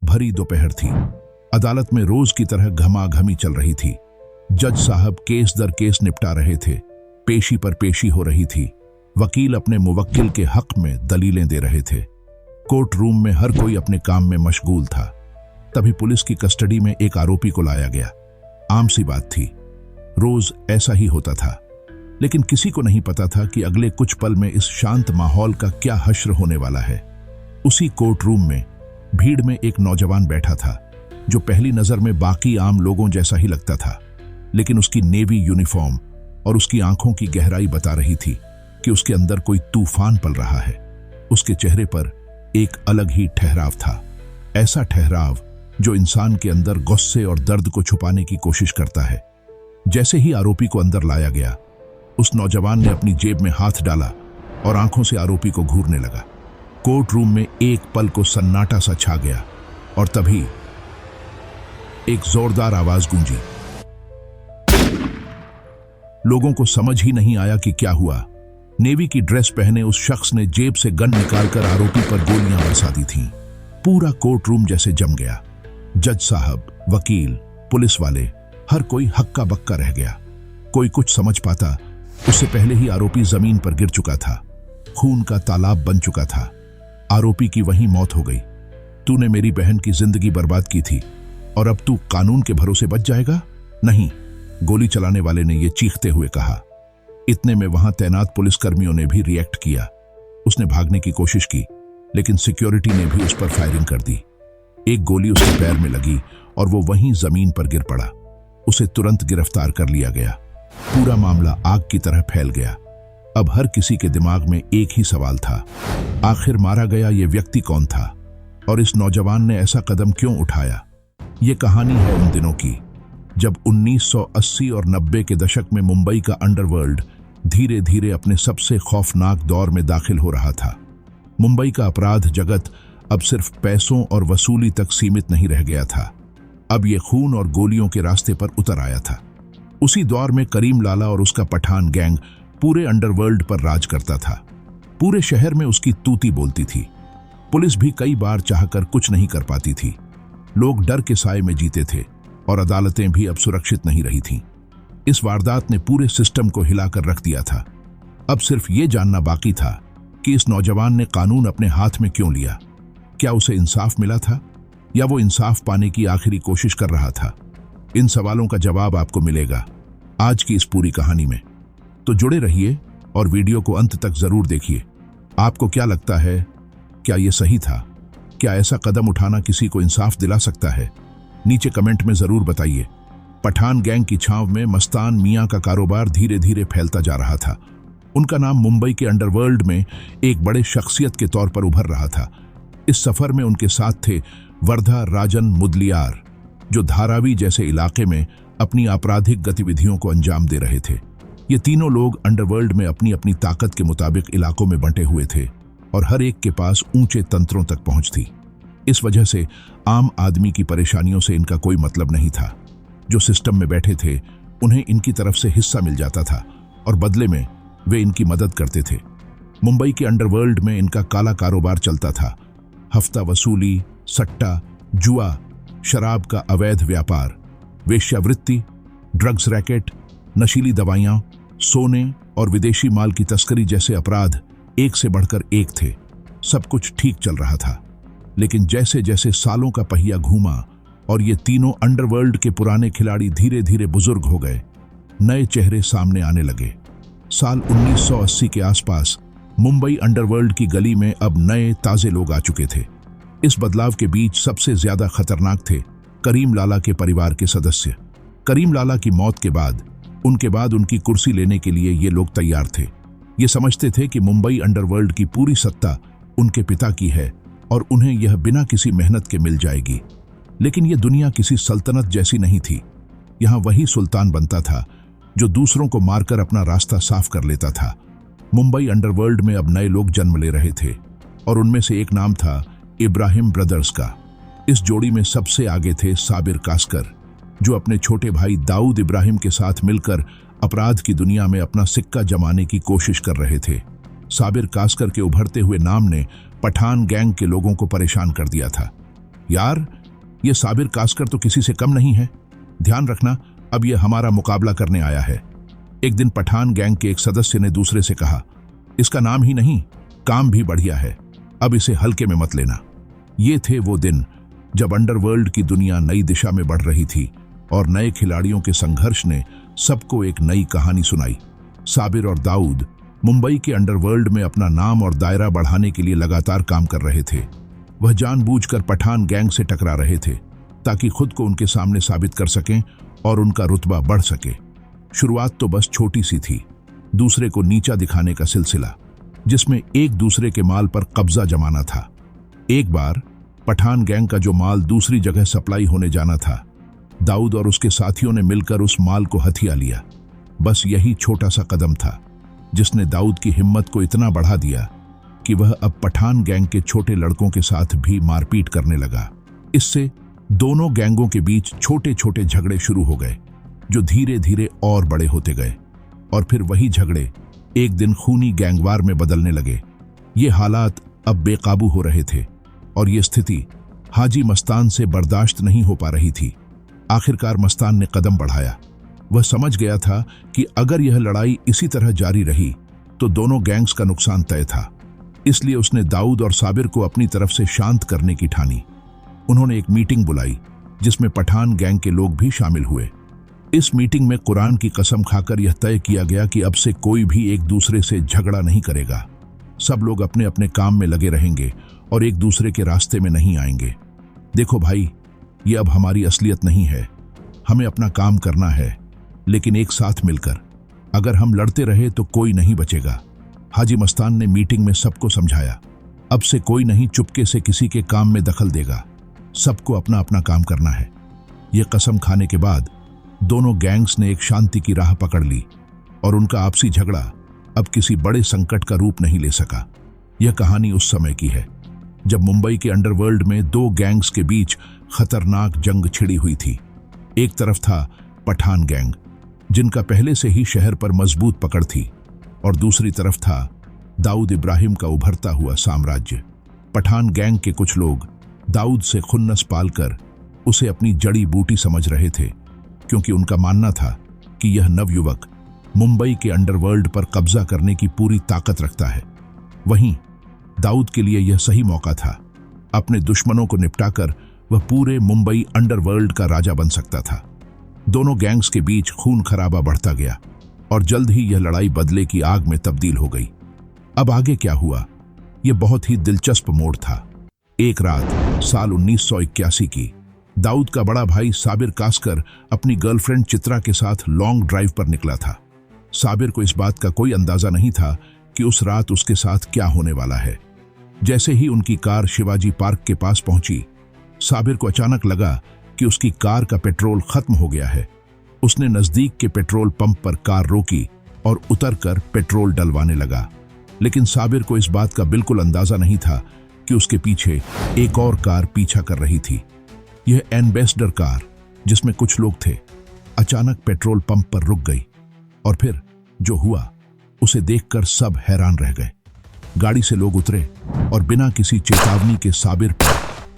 भरी दोपहर थी। अदालत में रोज की तरह घमाघमी चल रही थी। जज साहब केस दर केस निपटा रहे थे। पेशी पर पेशी हो रही थी। वकील अपने मुवक्किल के हक में दलीलें दे रहे थे। कोर्ट रूम में हर कोई अपने काम में मशगूल था। तभी पुलिस की कस्टडी में एक आरोपी को लाया गया। आम सी बात थी, रोज ऐसा ही होता था। लेकिन किसी को नहीं पता था कि अगले कुछ पल में इस शांत माहौल का क्या हश्र होने वाला है। उसी कोर्ट रूम में भीड़ में एक नौजवान बैठा था, जो पहली नजर में बाकी आम लोगों जैसा ही लगता था। लेकिन उसकी नेवी यूनिफॉर्म और उसकी आंखों की गहराई बता रही थी कि उसके अंदर कोई तूफान पल रहा है। उसके चेहरे पर एक अलग ही ठहराव था, ऐसा ठहराव जो इंसान के अंदर गुस्से और दर्द को छुपाने की कोशिश करता है। जैसे ही आरोपी को अंदर लाया गया, उस नौजवान ने अपनी जेब में हाथ डाला और आंखों से आरोपी को घूरने लगा। कोर्ट रूम में एक पल को सन्नाटा सा छा गया और तभी एक जोरदार आवाज गूंजी। लोगों को समझ ही नहीं आया कि क्या हुआ। नेवी की ड्रेस पहने उस शख्स ने जेब से गन निकालकर आरोपी पर गोलियां बरसा दी थीं। पूरा कोर्ट रूम जैसे जम गया। जज साहब, वकील, पुलिस वाले, हर कोई हक्का बक्का रह गया। कोई कुछ समझ पाता उससे पहले ही आरोपी जमीन पर गिर चुका था। खून का तालाब बन चुका था। आरोपी की वहीं मौत हो गई। तूने मेरी बहन की जिंदगी बर्बाद की थी और अब तू कानून के भरोसे बच जाएगा? नहीं, गोली चलाने वाले ने यह चीखते हुए कहा। इतने में वहां तैनात पुलिसकर्मियों ने भी रिएक्ट किया। उसने भागने की कोशिश की, लेकिन सिक्योरिटी ने भी उस पर फायरिंग कर दी। एक गोली उसके पैर में लगी और वो वहीं जमीन पर गिर पड़ा। उसे तुरंत गिरफ्तार कर लिया गया। पूरा मामला आग की तरह फैल गया। अब हर किसी के दिमाग में एक ही सवाल था, आखिर मारा गया ये व्यक्ति कौन था और इस नौजवान ने ऐसा कदम क्यों उठाया? ये कहानी है उन दिनों की, जब 1980 और 90 के दशक में मुंबई का अंडरवर्ल्ड धीरे धीरे अपने सबसे खौफनाक दौर में दाखिल हो रहा था। मुंबई का अपराध जगत अब सिर्फ पैसों और वसूली तक सीमित नहीं रह गया था। अब ये खून और गोलियों के रास्ते पर उतर आया था। उसी दौर में करीम लाला और उसका पठान गैंग पूरे अंडरवर्ल्ड पर राज करता था। पूरे शहर में उसकी तूती बोलती थी। पुलिस भी कई बार चाहकर कुछ नहीं कर पाती थी। लोग डर के साए में जीते थे और अदालतें भी अब सुरक्षित नहीं रही थीं। इस वारदात ने पूरे सिस्टम को हिलाकर रख दिया था। अब सिर्फ ये जानना बाकी था कि इस नौजवान ने कानून अपने हाथ में क्यों लिया। क्या उसे इंसाफ मिला था या वो इंसाफ पाने की आखिरी कोशिश कर रहा था? इन सवालों का जवाब आपको मिलेगा आज की इस पूरी कहानी में। तो जुड़े रहिए और वीडियो को अंत तक जरूर देखिए। आपको क्या लगता है, क्या ये सही था? क्या ऐसा कदम उठाना किसी को इंसाफ दिला सकता है? नीचे कमेंट में जरूर बताइए। पठान गैंग की छांव में मस्तान मियां का कारोबार धीरे धीरे फैलता जा रहा था। उनका नाम मुंबई के अंडरवर्ल्ड में एक बड़े शख्सियत के तौर पर उभर रहा था। इस सफर में उनके साथ थे वर्धा राजन मुदलियार, जो धारावी जैसे इलाके में अपनी आपराधिक गतिविधियों को अंजाम दे रहे थे। ये तीनों लोग अंडरवर्ल्ड में अपनी अपनी ताकत के मुताबिक इलाकों में बंटे हुए थे और हर एक के पास ऊंचे तंत्रों तक पहुंच थी। इस वजह से आम आदमी की परेशानियों से इनका कोई मतलब नहीं था। जो सिस्टम में बैठे थे, उन्हें इनकी तरफ से हिस्सा मिल जाता था और बदले में वे इनकी मदद करते थे। मुंबई के अंडरवर्ल्ड में इनका काला कारोबार चलता था। हफ्ता वसूली, सट्टा, जुआ, शराब का अवैध व्यापार, वेश्यावृत्ति, ड्रग्स रैकेट, नशीली दवाइयां, सोने और विदेशी माल की तस्करी जैसे अपराध एक से बढ़कर एक थे। सब कुछ ठीक चल रहा था, लेकिन जैसे जैसे सालों का पहिया घूमा और ये तीनों अंडरवर्ल्ड के पुराने खिलाड़ी धीरे धीरे बुजुर्ग हो गए, नए चेहरे सामने आने लगे। साल 1980 के आसपास मुंबई अंडरवर्ल्ड की गली में अब नए ताजे लोग आ चुके थे। इस बदलाव के बीच सबसे ज्यादा खतरनाक थे करीम लाला के परिवार के सदस्य। करीम लाला की मौत के बाद उनकी कुर्सी लेने के लिए ये लोग तैयार थे। ये समझते थे कि मुंबई अंडरवर्ल्ड की पूरी सत्ता उनके पिता की है और उन्हें यह बिना किसी मेहनत के मिल जाएगी। लेकिन यह दुनिया किसी सल्तनत जैसी नहीं थी। यहाँ वही सुल्तान बनता था जो दूसरों को मारकर अपना रास्ता साफ कर लेता था। मुंबई अंडरवर्ल्ड में अब नए लोग जन्म ले रहे थे और उनमें से एक नाम था इब्राहिम ब्रदर्स का। इस जोड़ी में सबसे आगे थे साबिर कास्कर, जो अपने छोटे भाई दाऊद इब्राहिम के साथ मिलकर अपराध की दुनिया में अपना सिक्का जमाने की कोशिश कर रहे थे। साबिर कास्कर के उभरते हुए नाम ने पठान गैंग के लोगों को परेशान कर दिया था। यार, ये साबिर कास्कर तो किसी से कम नहीं है। ध्यान रखना, अब ये हमारा मुकाबला करने आया है। एक दिन पठान गैंग के एक सदस्य ने दूसरे से कहा, इसका नाम ही नहीं, काम भी बढ़िया है, अब इसे हल्के में मत लेना। ये थे वो दिन जब अंडरवर्ल्ड की दुनिया नई दिशा में बढ़ रही थी और नए खिलाड़ियों के संघर्ष ने सबको एक नई कहानी सुनाई। साबिर और दाऊद मुंबई के अंडरवर्ल्ड में अपना नाम और दायरा बढ़ाने के लिए लगातार काम कर रहे थे। वह जानबूझकर पठान गैंग से टकरा रहे थे ताकि खुद को उनके सामने साबित कर सकें और उनका रुतबा बढ़ सके। शुरुआत तो बस छोटी सी थी, दूसरे को नीचा दिखाने का सिलसिला, जिसमें एक दूसरे के माल पर कब्जा जमाना था। एक बार पठान गैंग का जो माल दूसरी जगह सप्लाई होने जाना था, दाऊद और उसके साथियों ने मिलकर उस माल को हथिया लिया। बस यही छोटा सा कदम था जिसने दाऊद की हिम्मत को इतना बढ़ा दिया कि वह अब पठान गैंग के छोटे लड़कों के साथ भी मारपीट करने लगा। इससे दोनों गैंगों के बीच छोटे छोटे झगड़े शुरू हो गए, जो धीरे धीरे और बड़े होते गए, और फिर वही झगड़े एक दिन खूनी गैंगवार में बदलने लगे। ये हालात अब बेकाबू हो रहे थे और ये स्थिति हाजी मस्तान से बर्दाश्त नहीं हो पा रही थी। आखिरकार मस्तान ने कदम बढ़ाया। वह समझ गया था कि अगर यह लड़ाई इसी तरह जारी रही तो दोनों गैंग्स का नुकसान तय था। इसलिए उसने दाऊद और साबिर को अपनी तरफ से शांत करने की ठानी। उन्होंने एक मीटिंग बुलाई जिसमें पठान गैंग के लोग भी शामिल हुए। इस मीटिंग में कुरान की कसम खाकर यह तय किया गया कि अब से कोई भी एक दूसरे से झगड़ा नहीं करेगा। सब लोग अपने अपने काम में लगे रहेंगे और एक दूसरे के रास्ते में नहीं आएंगे। देखो भाई, ये अब हमारी असलियत नहीं है। हमें अपना काम करना है, लेकिन एक साथ मिलकर। अगर हम लड़ते रहे तो कोई नहीं बचेगा। हाजी मस्तान ने मीटिंग में सबको समझाया, अब से कोई नहीं चुपके से किसी के काम में दखल देगा। सबको अपना अपना काम करना है। यह कसम खाने के बाद दोनों गैंग्स ने एक शांति की राह पकड़ ली और उनका आपसी झगड़ा अब किसी बड़े संकट का रूप नहीं ले सका। यह कहानी उस समय की है जब मुंबई के अंडरवर्ल्ड में दो गैंग्स के बीच खतरनाक जंग छिड़ी हुई थी। एक तरफ था पठान गैंग, जिनका पहले से ही शहर पर मजबूत पकड़ थी, और दूसरी तरफ था दाऊद इब्राहिम का उभरता हुआ साम्राज्य। पठान गैंग के कुछ लोग दाऊद से खुन्नस पालकर उसे अपनी जड़ी बूटी समझ रहे थे, क्योंकि उनका मानना था कि यह नवयुवक मुंबई के अंडरवर्ल्ड पर कब्जा करने की पूरी ताकत रखता है। वहीं दाऊद के लिए यह सही मौका था। अपने दुश्मनों को निपटाकर वह पूरे मुंबई अंडरवर्ल्ड का राजा बन सकता था। दोनों गैंग्स के बीच खून खराबा बढ़ता गया और जल्द ही यह लड़ाई बदले की आग में तब्दील हो गई। अब आगे क्या हुआ, यह बहुत ही दिलचस्प मोड़ था। एक रात साल 1981 की, दाऊद का बड़ा भाई साबिर कास्कर अपनी गर्लफ्रेंड चित्रा के साथ लॉन्ग ड्राइव पर निकला था। साबिर को इस बात का कोई अंदाजा नहीं था कि उस रात उसके साथ क्या होने वाला है। जैसे ही उनकी कार शिवाजी पार्क के पास पहुंची, साबिर को अचानक लगा कि उसकी कार का पेट्रोल खत्म हो गया है। उसने नजदीक के पेट्रोल पंप पर कार रोकी और उतरकर पेट्रोल डलवाने लगा। लेकिन साबिर को इस बात का बिल्कुल अंदाजा नहीं था कि उसके पीछे एक और कार पीछा कर रही थी। यह एम्बेसडर कार, जिसमें कुछ लोग थे, अचानक पेट्रोल पंप पर रुक गई, और फिर जो हुआ उसे देखकर सब हैरान रह गए। गाड़ी से लोग उतरे और बिना किसी चेतावनी के साबिर पर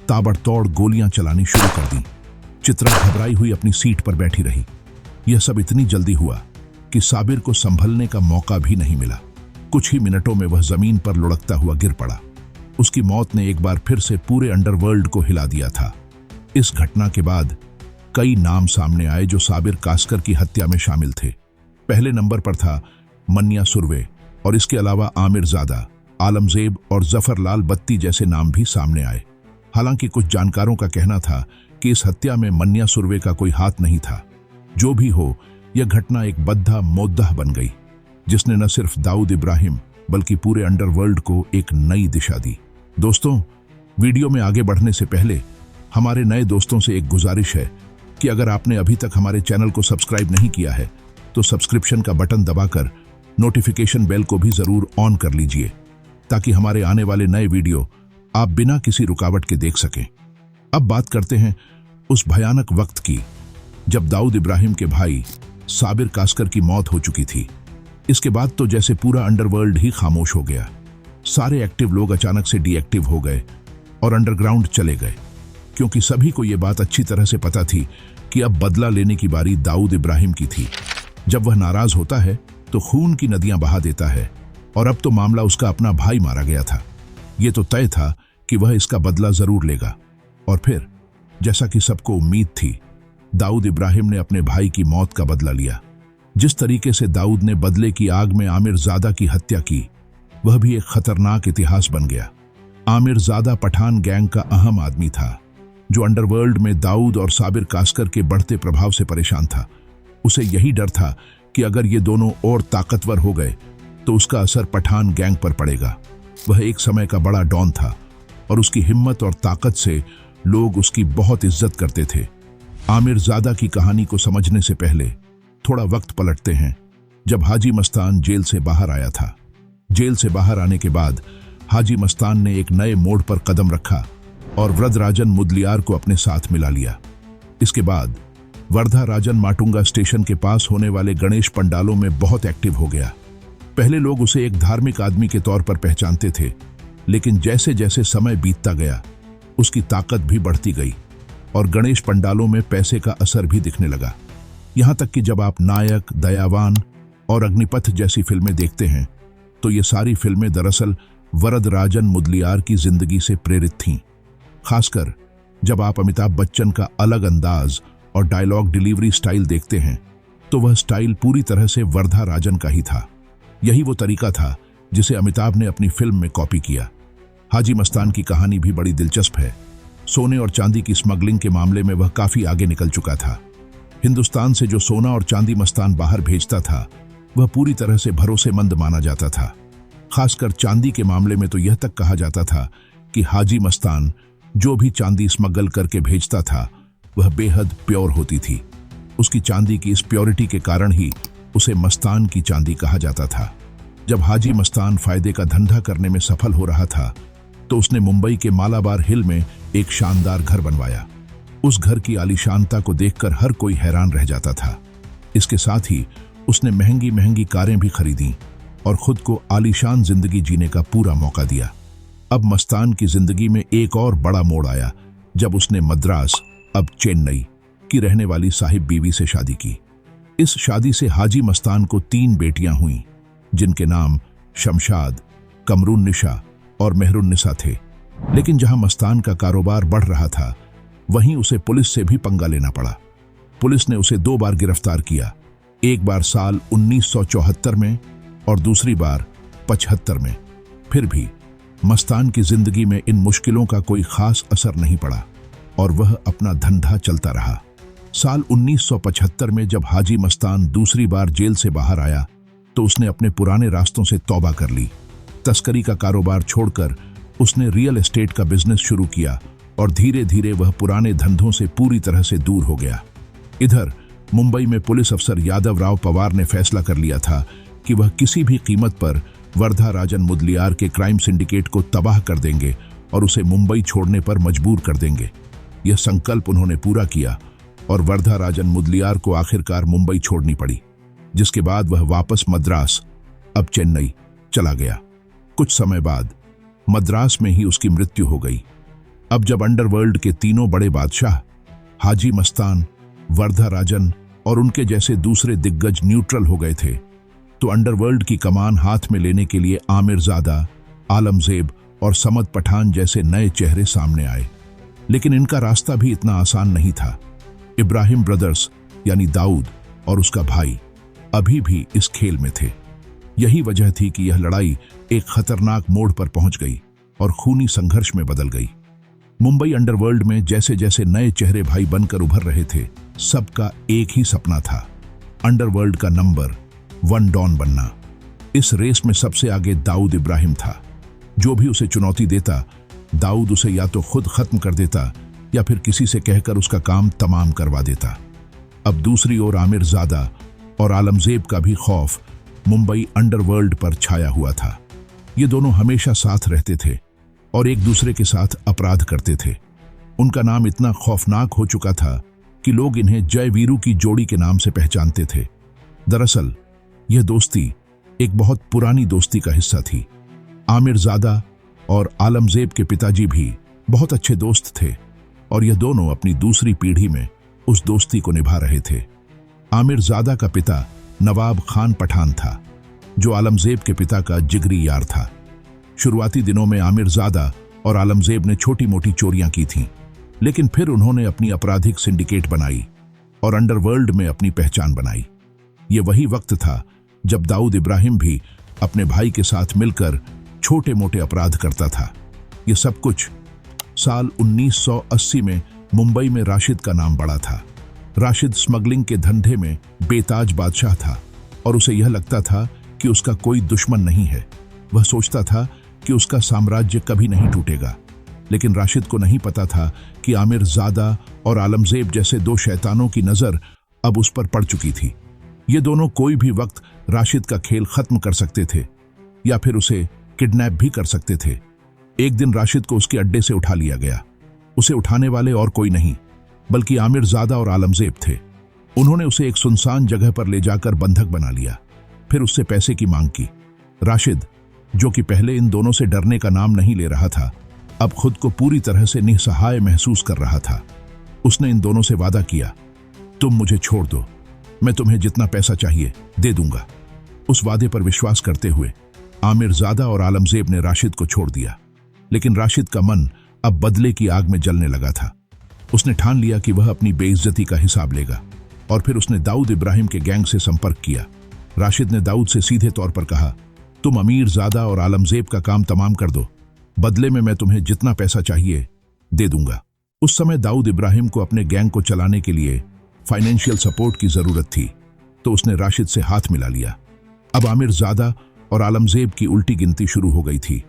ताबड़तोड़ गोलियां चलानी शुरू कर दी। चित्रा घबराई हुई अपनी सीट पर बैठी रही। यह सब इतनी जल्दी हुआ कि साबिर को संभलने का मौका भी नहीं मिला। कुछ ही मिनटों में वह जमीन पर लुढ़कता हुआ गिर पड़ा। उसकी मौत ने एक बार फिर से पूरे अंडरवर्ल्ड को हिला दिया था। इस घटना के बाद कई नाम सामने आए जो साबिर कास्कर की हत्या में शामिल थे। पहले नंबर पर था मन्या सुर्वे, और इसके अलावा आमिर ज़ादा, आलमजेब और जफरलाल बत्ती जैसे नाम भी सामने आए। हालांकि कुछ जानकारों का कहना था कि इस हत्या में मन्या सुर्वे का कोई हाथ नहीं था। जो भी हो, यह घटना एक बद्धा मोद्दा बन गई, जिसने न सिर्फ दाऊद इब्राहिम बल्कि पूरे अंडरवर्ल्ड को एक नई दिशा दी। दोस्तों, वीडियो में आगे बढ़ने से पहले हमारे नए दोस्तों से एक गुजारिश है कि अगर आपने अभी तक हमारे चैनल को सब्सक्राइब नहीं किया है तो सब्सक्रिप्शन का बटन दबाकर नोटिफिकेशन बेल को भी जरूर ऑन कर लीजिए, ताकि हमारे आने वाले नए वीडियो आप बिना किसी रुकावट के देख सकें। अब बात करते हैं उस भयानक वक्त की जब दाऊद इब्राहिम के भाई साबिर कास्कर की मौत हो चुकी थी। इसके बाद तो जैसे पूरा अंडरवर्ल्ड ही खामोश हो गया। सारे एक्टिव लोग अचानक से डीएक्टिव हो गए और अंडरग्राउंड चले गए। क्योंकि सभी को यह बात अच्छी तरह से पता थी कि अब बदला लेने की बारी दाऊद इब्राहिम की थी। जब वह नाराज होता है तो खून की नदियां बहा देता है, और अब तो मामला उसका अपना भाई मारा गया था। यह तो तय था कि वह इसका बदला जरूर लेगा। और फिर जैसा कि सबको उम्मीद थी, दाऊद इब्राहिम ने अपने भाई की मौत का बदला लिया। जिस तरीके से दाऊद ने बदले की आग में आमिर ज़ादा की हत्या की, वह भी एक खतरनाक इतिहास बन गया। आमिर ज़ादा पठान गैंग का अहम आदमी था, जो अंडरवर्ल्ड में दाऊद और साबिर कास्कर के बढ़ते प्रभाव से परेशान था। उसे यही डर था कि अगर ये दोनों और ताकतवर हो गए तो उसका असर पठान गैंग पर पड़ेगा। वह एक समय का बड़ा डॉन था और उसकी हिम्मत और ताकत से लोग उसकी बहुत इज्जत करते थे। आमिर ज़ादा की कहानी को समझने से पहले थोड़ा वक्त पलटते हैं, जब हाजी मस्तान जेल से बाहर आया था। जेल से बाहर आने के बाद हाजी मस्तान ने एक नए मोड़ पर कदम रखा और वरदराजन मुदलियार को अपने साथ मिला लिया। इसके बाद वरदराजन माटुंगा स्टेशन के पास होने वाले गणेश पंडालों में बहुत एक्टिव हो गया। पहले लोग उसे एक धार्मिक आदमी के तौर पर पहचानते थे, लेकिन जैसे जैसे समय बीतता गया उसकी ताकत भी बढ़ती गई और गणेश पंडालों में पैसे का असर भी दिखने लगा। यहां तक कि जब आप नायक, दयावान और अग्निपथ जैसी फिल्में देखते हैं तो ये सारी फिल्में दरअसल वरदराजन मुदलियार की जिंदगी से प्रेरित थीं। खासकर जब आप अमिताभ बच्चन का अलग अंदाज और डायलॉग डिलीवरी स्टाइल देखते हैं तो वह स्टाइल पूरी तरह से वरदराजन का ही था। यही वो तरीका था जिसे अमिताभ ने अपनी फिल्म में कॉपी किया। हाजी मस्तान की कहानी भी बड़ी दिलचस्प है। सोने और चांदी की स्मगलिंग के मामले में वह काफी आगे निकल चुका था। हिंदुस्तान से जो सोना और चांदी मस्तान बाहर भेजता था वह पूरी तरह से भरोसेमंद माना जाता था। खासकर चांदी के मामले में तो यह तक कहा जाता था कि हाजी मस्तान जो भी चांदी स्मगल करके भेजता था वह बेहद प्योर होती थी। उसकी चांदी की इस प्योरिटी के कारण ही उसे मस्तान की चांदी कहा जाता था। जब हाजी मस्तान फायदे का धंधा करने में सफल हो रहा था तो उसने मुंबई के मालाबार हिल में एक शानदार घर बनवाया। उस घर की आलीशानता को देखकर हर कोई हैरान रह जाता था। इसके साथ ही उसने महंगी महंगी कारें भी खरीदी और खुद को आलीशान जिंदगी जीने का पूरा मौका दिया। अब मस्तान की जिंदगी में एक और बड़ा मोड़ आया जब उसने मद्रास, अब चेन्नई की रहने वाली साहिब बीवी से शादी की। इस शादी से हाजी मस्तान को 3 बेटियां हुईं, जिनके नाम शमशाद, कमरुन्निसा और मेहरुन्निसा थे। लेकिन जहां मस्तान का कारोबार बढ़ रहा था वहीं उसे पुलिस से भी पंगा लेना पड़ा। पुलिस ने उसे 2 बार गिरफ्तार किया, एक बार साल 1974 में और दूसरी बार 75 में। फिर भी मस्तान की जिंदगी में इन मुश्किलों का कोई खास असर नहीं पड़ा और वह अपना धंधा चलता रहा। साल 1975 में जब हाजी मस्तान दूसरी बार जेल से बाहर आया तो उसने अपने पुराने रास्तों से तौबा कर ली। तस्करी का कारोबार छोड़कर उसने रियल एस्टेट का बिजनेस शुरू किया और धीरे धीरे वह पुराने धंधों से पूरी तरह से दूर हो गया। इधर मुंबई में पुलिस अफसर यादव राव पवार ने फैसला कर लिया था कि वह किसी भी कीमत पर वरदराजन मुदलियार के क्राइम सिंडिकेट को तबाह कर देंगे और उसे मुंबई छोड़ने पर मजबूर कर देंगे। यह संकल्प उन्होंने पूरा किया और वरदराजन मुदलियार को आखिरकार मुंबई छोड़नी पड़ी, जिसके बाद वह वापस मद्रास, अब चेन्नई चला गया। कुछ समय बाद मद्रास में ही उसकी मृत्यु हो गई। अब जब अंडरवर्ल्ड के तीनों बड़े बादशाह हाजी मस्तान, वरदराजन और उनके जैसे दूसरे दिग्गज न्यूट्रल हो गए थे तो अंडरवर्ल्ड की कमान हाथ में लेने के लिए आमिर ज़ादा, आलमजेब और समद पठान जैसे नए चेहरे सामने आए। लेकिन इनका रास्ता भी इतना आसान नहीं था। इब्राहिम ब्रदर्स यानी दाऊद और उसका भाई अभी भी इस खेल में थे। यही वजह थी कि यह लड़ाई एक खतरनाक मोड़ पर पहुंच गई और खूनी संघर्ष में बदल गई। मुंबई अंडरवर्ल्ड में जैसे जैसे नए चेहरे भाई बनकर उभर रहे थे, सबका एक ही सपना था, अंडरवर्ल्ड का नंबर 1 डॉन बनना। इस रेस में सबसे आगे दाऊद इब्राहिम था। जो भी उसे चुनौती देता, दाऊद उसे या तो खुद खत्म कर देता या फिर किसी से कहकर उसका काम तमाम करवा देता। अब दूसरी ओर आमिर ज़ादा और आलमजेब का भी खौफ मुंबई अंडरवर्ल्ड पर छाया हुआ था। ये दोनों हमेशा साथ रहते थे और एक दूसरे के साथ अपराध करते थे। उनका नाम इतना खौफनाक हो चुका था कि लोग इन्हें जय वीरू की जोड़ी के नाम से पहचानते थे। दरअसल यह दोस्ती एक बहुत पुरानी दोस्ती का हिस्सा थी। आमिर ज़ादा और आलमजेब के पिताजी भी बहुत अच्छे दोस्त थे। और यह दोनों अपनी दूसरी पीढ़ी में उस दोस्ती को निभा रहे थे। आमिर ज़ादा का पिता नवाब खान पठान था, जो आलमजेब के पिता का जिगरी यार था। शुरुआती दिनों में आमिर ज़ादा और आलमजेब ने छोटी मोटी चोरियां की थीं, लेकिन फिर उन्होंने अपनी आपराधिक सिंडिकेट बनाई और अंडरवर्ल्ड में अपनी पहचान बनाई। ये वही वक्त था जब दाऊद इब्राहिम भी अपने भाई के साथ मिलकर छोटे मोटे अपराध करता था। ये सब कुछ साल 1980 में मुंबई में राशिद का नाम बड़ा था। राशिद स्मगलिंग के धंधे में बेताज बादशाह था और उसे यह लगता था कि उसका कोई दुश्मन नहीं है। वह सोचता था कि उसका साम्राज्य कभी नहीं टूटेगा। लेकिन राशिद को नहीं पता था कि आमिर ज़ादा और आलमजेब जैसे दो शैतानों की नज़र अब उस पर पड़ चुकी थी। ये दोनों कोई भी वक्त राशिद का खेल खत्म कर सकते थे या फिर उसे किडनैप भी कर सकते थे। एक दिन राशिद को उसके अड्डे से उठा लिया गया। उसे उठाने वाले और कोई नहीं बल्कि आमिर ज़ादा और आलमजेब थे। उन्होंने उसे एक सुनसान जगह पर ले जाकर बंधक बना लिया, फिर उससे पैसे की मांग की। राशिद, जो कि पहले इन दोनों से डरने का नाम नहीं ले रहा था, अब खुद को पूरी तरह से निस्सहाय महसूस कर रहा था। उसने इन दोनों से वादा किया, तुम मुझे छोड़ दो, मैं तुम्हें जितना पैसा चाहिए दे दूंगा। उस वादे पर विश्वास करते हुए आमिर ज़ादा और आलमजेब ने राशिद को छोड़ दिया। लेकिन राशिद का मन अब बदले की आग में जलने लगा था। उसने ठान लिया कि वह अपनी बेइज्जती का हिसाब लेगा और फिर उसने दाऊद इब्राहिम के गैंग से संपर्क किया। राशिद ने दाऊद से सीधे तौर पर कहा, तुम अमीर ज़ादा और आलमजेब का काम तमाम कर दो, बदले में मैं तुम्हें जितना पैसा चाहिए दे दूंगा। उस समय दाऊद इब्राहिम को अपने गैंग को चलाने के लिए फाइनेंशियल सपोर्ट की जरूरत थी, तो उसने राशिद से हाथ मिला लिया। अब आमिर ज़ादा और आलमजेब की उल्टी गिनती शुरू हो गई थी।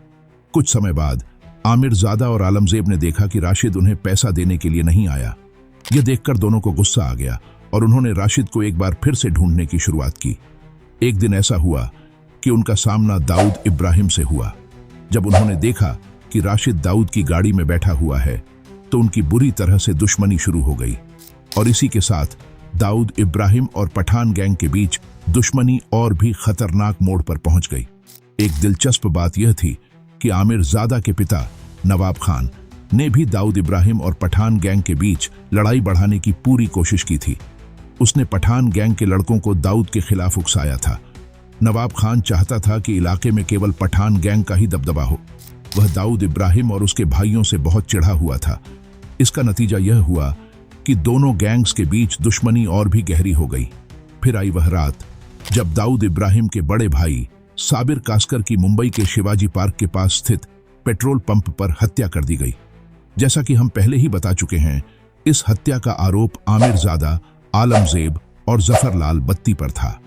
कुछ समय बाद आमिर ज़ादा और आलमजेब ने देखा कि राशिद उन्हें पैसा देने के लिए नहीं आया। यह देखकर दोनों को गुस्सा आ गया और उन्होंने राशिद को एक बार फिर से ढूंढने की शुरुआत की। एक दिन ऐसा हुआ कि उनका सामना दाऊद इब्राहिम से हुआ। जब उन्होंने देखा कि राशिद दाऊद की गाड़ी में बैठा हुआ है, तो उनकी बुरी तरह से दुश्मनी शुरू हो गई और इसी के साथ दाऊद इब्राहिम और पठान गैंग के बीच दुश्मनी और भी खतरनाक मोड़ पर पहुंच गई। एक दिलचस्प बात यह थी कि आमिर ज़ादा के पिता नवाब खान ने भी दाऊद इब्राहिम और पठान गैंग के बीच लड़ाई बढ़ाने की पूरी कोशिश की थी। उसने पठान गैंग के लड़कों को दाऊद के खिलाफ उकसाया था। नवाब खान चाहता था कि इलाके में केवल पठान गैंग का ही दबदबा हो। वह दाऊद इब्राहिम और उसके भाइयों से बहुत चिढ़ा हुआ था। इसका नतीजा यह हुआ कि दोनों गैंग्स के बीच दुश्मनी और भी गहरी हो गई। फिर आई वह रात जब दाऊद इब्राहिम के बड़े भाई साबिर कास्कर की मुंबई के शिवाजी पार्क के पास स्थित पेट्रोल पंप पर हत्या कर दी गई। जैसा कि हम पहले ही बता चुके हैं, इस हत्या का आरोप आमिर ज़ादा, आलमजेब और जफरलाल बत्ती पर था।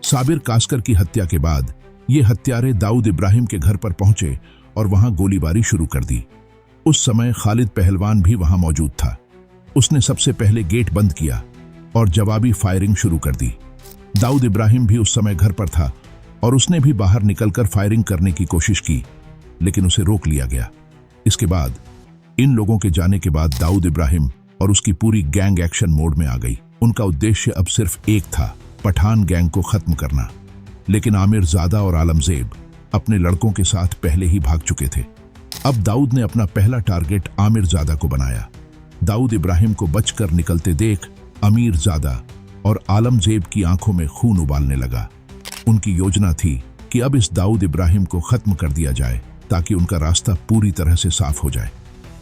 साबिर कास्कर की हत्या के बाद ये हत्यारे दाऊद इब्राहिम के घर पर पहुंचे और वहां गोलीबारी शुरू कर दी। उस समय खालिद पहलवान भी वहां मौजूद था। उसने सबसे पहले गेट बंद किया और जवाबी फायरिंग शुरू कर दी। दाऊद इब्राहिम भी उस समय घर पर था और उसने भी बाहर निकलकर फायरिंग करने की कोशिश की, लेकिन उसे रोक लिया गया। इसके बाद इन लोगों के जाने के बाद दाऊद इब्राहिम और उसकी पूरी गैंग एक्शन मोड में आ गई। उनका उद्देश्य अब सिर्फ एक था, पठान गैंग को खत्म करना। लेकिन आमिर ज़ादा और आलमजेब अपने लड़कों के साथ पहले ही भाग चुके थे। अब दाऊद ने अपना पहला टारगेट आमिर ज़ादा को बनाया। दाऊद इब्राहिम को बचकर निकलते देख आमिर ज़ादा और आलमजेब की आंखों में खून उबालने लगा। उनकी योजना थी कि अब इस दाऊद इब्राहिम को खत्म कर दिया जाए ताकि उनका रास्ता पूरी तरह से साफ हो जाए।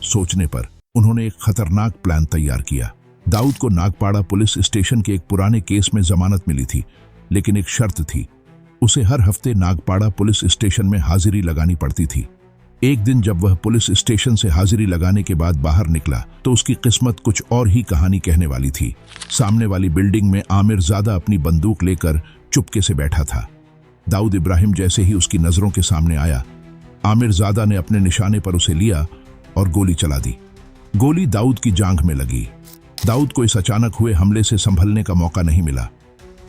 सोचने पर उन्होंने एक खतरनाक प्लान तैयार किया। दाऊद को नागपाड़ा पुलिस स्टेशन के एक पुराने केस में जमानत मिली थी, लेकिन एक शर्त थी, उसे हर हफ्ते नागपाड़ा पुलिस स्टेशन में हाजिरी लगानी पड़ती थी। एक दिन जब वह पुलिस स्टेशन से हाजिरी लगाने के बाद बाहर निकला तो उसकी किस्मत कुछ और ही कहानी कहने वाली थी। सामने वाली बिल्डिंग में आमिर ज़ादा अपनी बंदूक लेकर चुपके से बैठा था। दाऊद इब्राहिम जैसे ही उसकी नजरों के सामने आया, आमिर ज़ादा ने अपने निशाने पर उसे लिया और गोली चला दी। गोली दाऊद की जांघ में लगी। दाऊद को इस अचानक हुए हमले से संभलने का मौका नहीं मिला।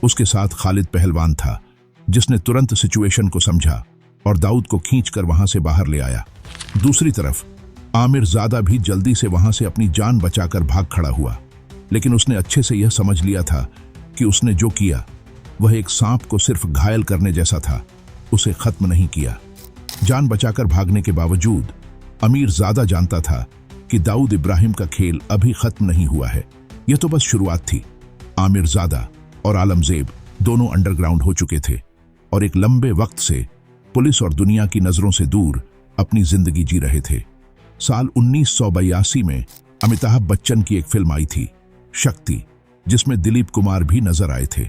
उसके साथ खालिद पहलवान था, जिसने तुरंत सिचुएशन को समझा और दाऊद को खींचकर वहां से बाहर ले आया। दूसरी तरफ आमिर ज़ादा भी जल्दी से वहां से अपनी जान बचाकर भाग खड़ा हुआ, लेकिन उसने अच्छे से यह समझ लिया था कि उसने जो किया वह एक सांप को सिर्फ घायल करने जैसा था, उसे खत्म नहीं किया। जान बचाकर भागने के बावजूद आमिर ज़ादा जानता था कि दाऊद इब्राहिम का खेल अभी खत्म नहीं हुआ है, यह तो बस शुरुआत थी। आमिरजादा और आलमजेब दोनों अंडरग्राउंड हो चुके थे और एक लंबे वक्त से पुलिस और दुनिया की नजरों से दूर अपनी जिंदगी जी रहे थे। साल 1982 में अमिताभ बच्चन की एक फिल्म आई थी, शक्ति, जिसमें दिलीप कुमार भी नजर आए थे।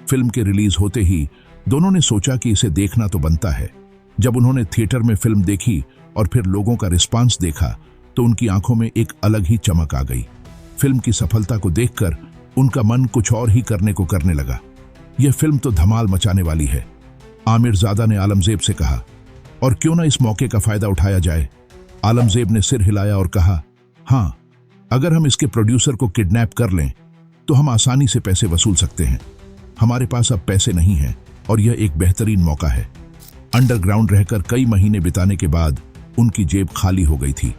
फिल्म के रिलीज होते ही दोनों ने सोचा कि इसे देखना तो बनता है। जब उन्होंने थिएटर में फिल्म देखी और फिर लोगों का रिस्पांस देखा तो उनकी आंखों में एक अलग ही चमक आ गई। फिल्म की सफलता को देखकर उनका मन कुछ और ही करने को करने लगा। यह फिल्म तो धमाल मचाने वाली है। आमिरजादा ने आलमजेब से कहा, और क्यों ना इस मौके का फायदा उठाया जाए। आलमजेब ने सिर हिलाया और कहा, हाँ, अगर हम इसके प्रोड्यूसर को किडनैप कर लें तो हम आसानी से पैसे वसूल सकते हैं। हमारे पास अब पैसे नहीं हैं और यह एक बेहतरीन मौका है। अंडरग्राउंड रहकर कई महीने बिताने के बाद उनकी जेब खाली हो गई थी।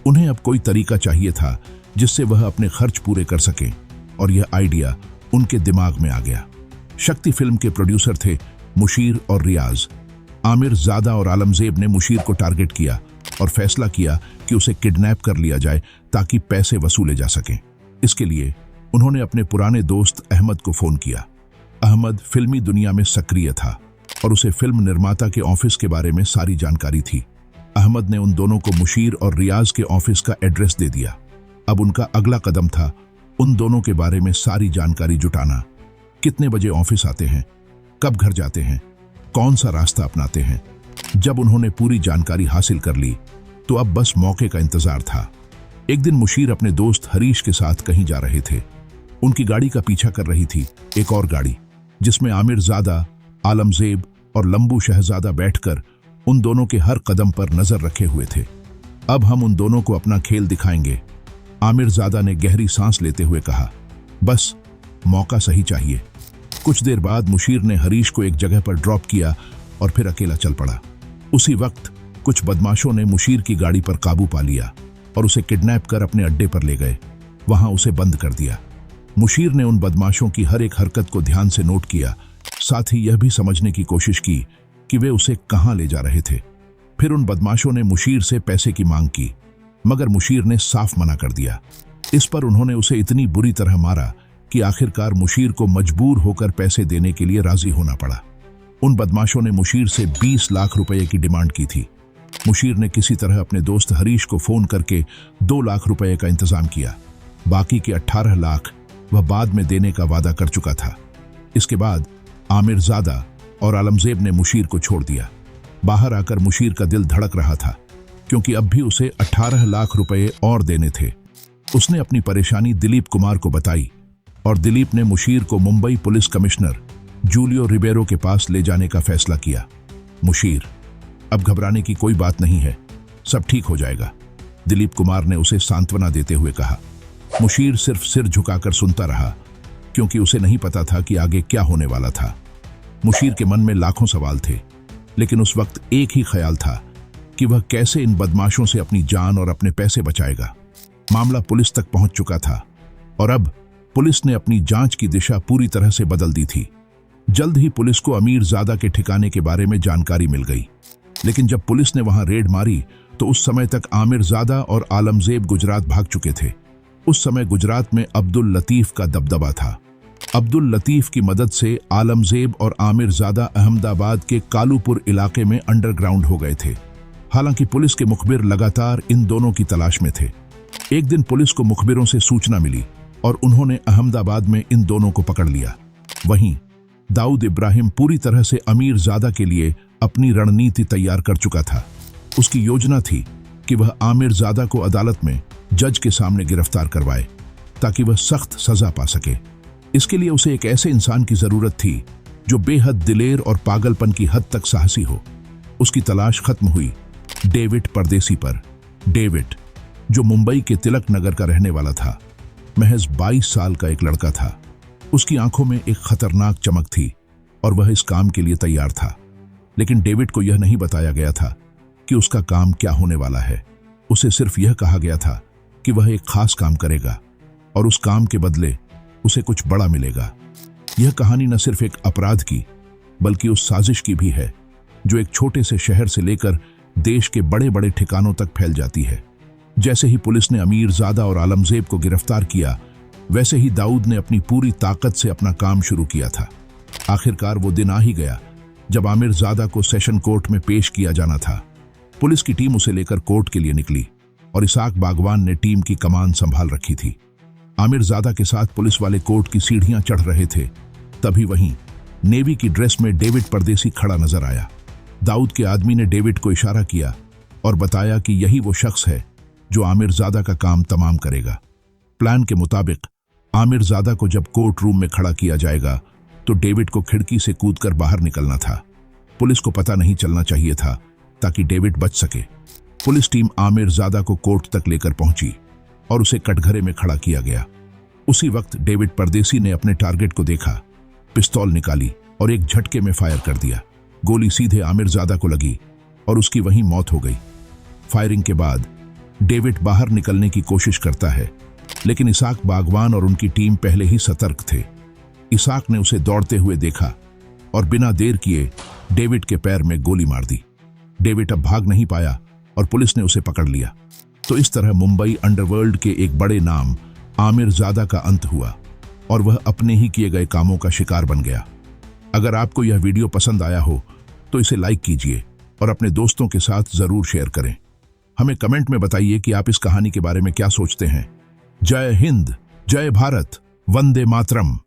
उन्हें अब कोई तरीका चाहिए था जिससे वह अपने खर्च पूरे कर सकें, और यह आइडिया उनके दिमाग में आ गया। शक्ति फिल्म के प्रोड्यूसर थे मुशीर और रियाज। आमिरजादा और आलमजेब ने मुशीर को टारगेट किया और फैसला किया कि उसे किडनैप कर लिया जाए ताकि पैसे वसूले जा सकें। इसके लिए उन्होंने अपने पुराने दोस्त अहमद को फोन किया। अहमद फिल्मी दुनिया में सक्रिय था और उसे फिल्म निर्माता के ऑफिस के बारे में सारी जानकारी थी। अहमद ने उन दोनों को मुशीर और रियाज के ऑफिस का एड्रेस दे दिया। अब उनका अगला कदम था उन दोनों के बारे में सारी जानकारी जुटाना। कितने बजे ऑफिस आते हैं, कब घर जाते हैं, कौन सा रास्ता अपनाते हैं। जब उन्होंने पूरी जानकारी हासिल कर ली तो अब बस मौके का इंतजार था। एक दिन मुशीर अपने दोस्त हरीश के साथ कहीं जा रहे थे। उनकी गाड़ी का पीछा कर रही थी एक और गाड़ी, जिसमें आमिरजादा, आलमजेब और लंबू शहजादा बैठकर उन दोनों के हर कदम पर नजर रखे हुए थे। अब हम उन दोनों को अपना खेल दिखाएंगे, आमिरजादा ने गहरी सांस लेते हुए कहा। बस मौका सही चाहिए। कुछ देर बाद मुशीर ने हरीश को एक जगह पर ड्रॉप किया और फिर अकेला चल पड़ा। उसी वक्त कुछ बदमाशों ने मुशीर की गाड़ी पर काबू पा लिया और उसे किडनैप कर अपने अड्डे पर ले गए। वहां उसे बंद कर दिया। मुशीर ने उन बदमाशों की हर एक हरकत को ध्यान से नोट किया, साथ ही यह भी समझने की कोशिश की कि वे उसे कहां ले जा रहे थे। फिर उन बदमाशों ने मुशीर से पैसे की मांग की, मगर मुशीर ने साफ मना कर दिया। इस पर उन्होंने उसे इतनी बुरी तरह मारा कि आखिरकार मुशीर को मजबूर होकर पैसे देने के लिए राजी होना पड़ा। उन बदमाशों ने मुशीर से 20 लाख रुपए की डिमांड की थी। मुशीर ने किसी तरह अपने दोस्त हरीश को फोन करके 2 लाख रुपए का इंतजाम किया। बाकी के 18 लाख वह बाद में देने का वादा कर चुका था। इसके बाद आमिरजादा और आलमजेब ने मुशीर को छोड़ दिया। बाहर आकर मुशीर का दिल धड़क रहा था, क्योंकि अब भी उसे 18 लाख रुपए और देने थे। उसने अपनी परेशानी दिलीप कुमार को बताई और दिलीप ने मुशीर को Mumbai police commissioner Julio Ribeiro के पास ले जाने का फैसला किया। मुशीर, अब घबराने की कोई बात नहीं है, सब ठीक हो जाएगा, दिलीप कुमार ने उसे सांत्वना देते हुए कहा। मुशीर सिर्फ सिर झुकाकर सुनता रहा, क्योंकि उसे नहीं पता था कि आगे क्या होने वाला था। मुशीर के मन में लाखों सवाल थे, लेकिन उस वक्त एक ही ख्याल था कि वह कैसे इन बदमाशों से अपनी जान और अपने पैसे बचाएगा। मामला पुलिस तक पहुंच चुका था और अब पुलिस ने अपनी जांच की दिशा पूरी तरह से बदल दी थी। जल्द ही पुलिस को अमीरजादा के ठिकाने के बारे में जानकारी मिल गई, लेकिन जब पुलिस ने वहां रेड मारी तो उस समय तक आमिरजादा और आलमजेब गुजरात भाग चुके थे। उस समय गुजरात में अब्दुल लतीफ का दबदबा था। अब्दुल लतीफ की मदद से आलमजेब और आमिरजादा अहमदाबाद के कालूपुर इलाके में अंडरग्राउंड हो गए थे। हालांकि पुलिस के मुखबिर लगातार इन दोनों की तलाश में थे। एक दिन पुलिस को मुखबिरों से सूचना मिली और उन्होंने अहमदाबाद में इन दोनों को पकड़ लिया। वहीं दाऊद इब्राहिम पूरी तरह से अमीरजादा के लिए अपनी रणनीति तैयार कर चुका था। उसकी योजना थी कि वह आमिरजादा को अदालत में जज के सामने गिरफ्तार करवाए, ताकि वह सख्त सजा पा सके। इसके लिए उसे एक ऐसे इंसान की जरूरत थी जो बेहद दिलेर और पागलपन की हद तक साहसी हो। उसकी तलाश खत्म हुई डेविड परदेसी पर। डेविड, जो मुंबई के तिलक नगर का रहने वाला था, महज 22 साल का एक लड़का था। उसकी आंखों में एक खतरनाक चमक थी और वह इस काम के लिए तैयार था। लेकिन डेविड को यह नहीं बताया गया था कि उसका काम क्या होने वाला है। उसे सिर्फ यह कहा गया था कि वह एक खास काम करेगा और उस काम के बदले उसे कुछ बड़ा मिलेगा। यह कहानी न सिर्फ एक अपराध की, बल्कि उस साजिश की भी है जो एक छोटे से शहर से लेकर देश के बड़े बड़े ठिकानों तक फैल जाती है। जैसे ही पुलिस ने अमीरजादा और आलमजेब को गिरफ्तार किया, वैसे ही दाऊद ने अपनी पूरी ताकत से अपना काम शुरू किया था। आखिरकार वो दिन आ ही गया जब आमिरजादा को सेशन कोर्ट में पेश किया जाना था। पुलिस की टीम उसे लेकर कोर्ट के लिए निकली और इसाक बागवान ने टीम की कमान संभाल रखी थी। आमिरजादा के साथ पुलिस वाले कोर्ट की सीढ़ियां चढ़ रहे थे। तभी वहीं नेवी की ड्रेस में डेविड परदेसी खड़ा नजर आया। दाऊद के आदमी ने डेविड को इशारा किया और बताया कि यही वो शख्स है जो आमिरजादा का काम तमाम करेगा। प्लान के मुताबिक आमिरजादा को जब कोर्ट रूम में खड़ा किया जाएगा तो डेविड को खिड़की से कूदकर बाहर निकलना था। पुलिस को पता नहीं चलना चाहिए था ताकि डेविड बच सके। पुलिस टीम आमिरजादा को कोर्ट तक लेकर पहुंची और उसे कटघरे में खड़ा किया गया। उसी वक्त डेविड परदेसी ने अपने टारगेट को देखा, पिस्तौल निकाली और एक झटके में फायर कर दिया। गोली सीधे आमिरजादा को लगी और उसकी वहीं मौत हो गई। फायरिंग के बाद डेविड बाहर निकलने की कोशिश करता है, लेकिन इसाक बागवान और उनकी टीम पहले ही सतर्क थे। इसाक ने उसे दौड़ते हुए देखा और बिना देर किए डेविड के पैर में गोली मार दी। डेविड अब भाग नहीं पाया और पुलिस ने उसे पकड़ लिया। तो इस तरह मुंबई अंडरवर्ल्ड के एक बड़े नाम आमिरजादा का अंत हुआ और वह अपने ही किए गए कामों का शिकार बन गया। अगर आपको यह वीडियो पसंद आया हो तो इसे लाइक कीजिए और अपने दोस्तों के साथ जरूर शेयर करें। हमें कमेंट में बताइए कि आप इस कहानी के बारे में क्या सोचते हैं। जय हिंद, जय भारत, वंदे मातरम।